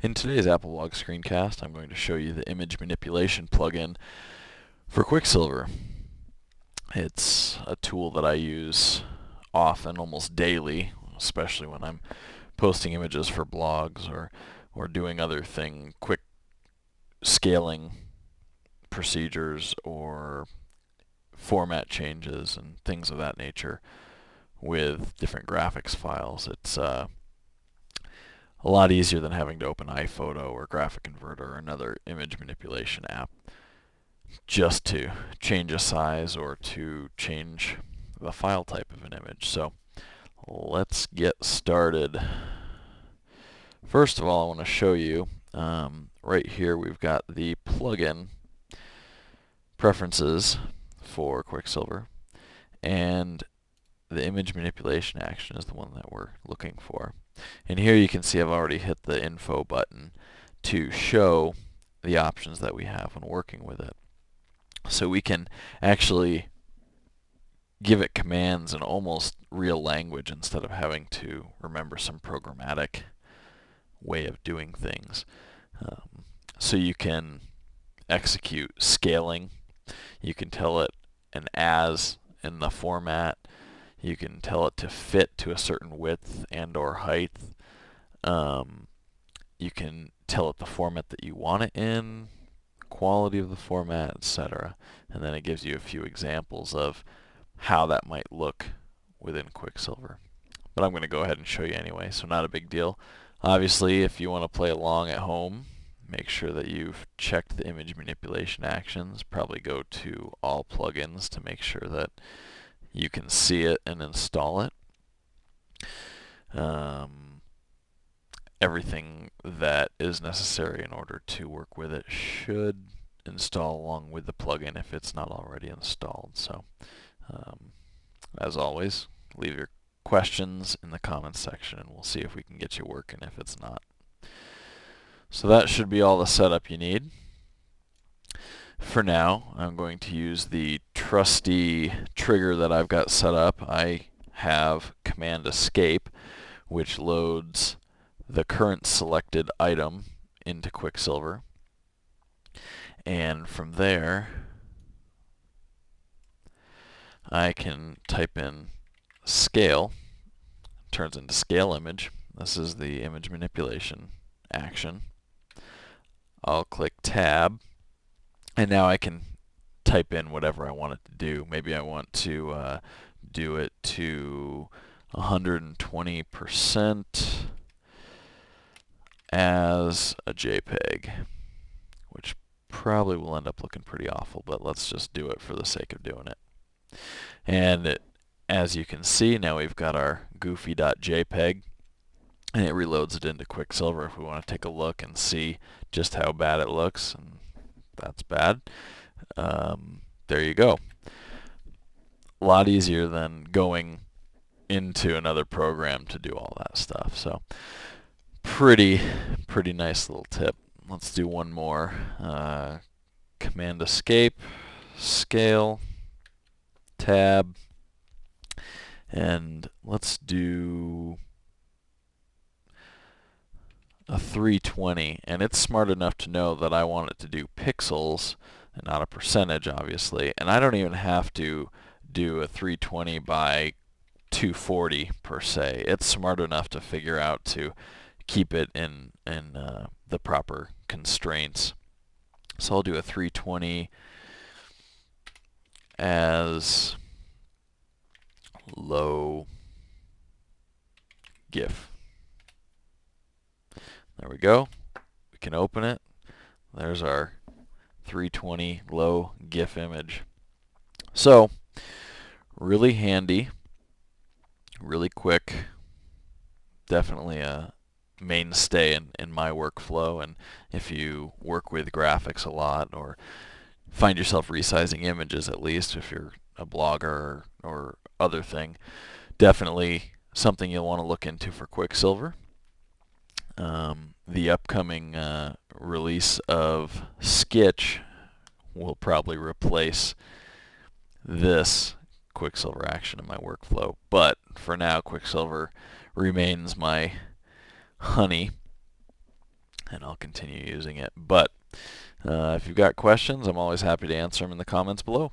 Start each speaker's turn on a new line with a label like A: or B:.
A: In today's Apple Log screencast, I'm going to show you the image manipulation plugin for Quicksilver. It's a tool that I use often, almost daily, especially when I'm posting images for blogs or doing other quick scaling procedures or format changes and things of that nature with different graphics files. It's a lot easier than having to open iPhoto or Graphic Converter or another image manipulation app just to change a size or to change the file type of an image. So let's get started. First of all, I want to show you right here we've got the plugin preferences for Quicksilver, and the image manipulation action is the one that we're looking for. And here you can see I've already hit the info button to show the options that we have when working with it. So we can actually give it commands in almost real language instead of having to remember some programmatic way of doing things. So you can execute scaling. You can tell it an as in the format. You can tell it to fit to a certain width and or height. You can tell it the format that you want it in, quality of the format, etc. And then it gives you a few examples of how that might look within Quicksilver. But I'm going to go ahead and show you anyway, so not a big deal. Obviously, if you want to play along at home, make sure that you've checked the image manipulation actions. Probably go to all plugins to make sure that you can see it and install it. Everything that is necessary in order to work with it should install along with the plugin if it's not already installed. So, as always, leave your questions in the comments section and we'll see if we can get you working if it's not. So that should be all the setup you need. For now, I'm going to use the trusty trigger that I've got set up. I have Command Escape, which loads the current selected item into Quicksilver. And from there, I can type in scale. It turns into scale image. This is the image manipulation action. I'll click Tab. And now I can type in whatever I want it to do. Maybe I want to do it to 120% as a JPEG, which probably will end up looking pretty awful, but let's just do it for the sake of doing it. And as you can see, now we've got our goofy.jpg, and it reloads it into Quicksilver if we want to take a look and see just how bad it looks. And that's bad. There you go. A lot easier than going into another program to do all that stuff. So pretty nice little tip. Let's do one more. Command Escape, Scale, Tab, and let's do a 320, and it's smart enough to know that I want it to do pixels and not a percentage, obviously, and I don't even have to do a 320 by 240 per se. It's smart enough to figure out to keep it in the proper constraints. So I'll do a 320 as low GIF. There we go. We can open it. There's our 320 low GIF image. So, really handy, really quick, definitely a mainstay in my workflow. And if you work with graphics a lot or find yourself resizing images, at least if you're a blogger or other thing, definitely something you'll want to look into for Quicksilver. The upcoming release of Sketch will probably replace this Quicksilver action in my workflow. But for now, Quicksilver remains my honey. and I'll continue using it. But if you've got questions, I'm always happy to answer them in the comments below.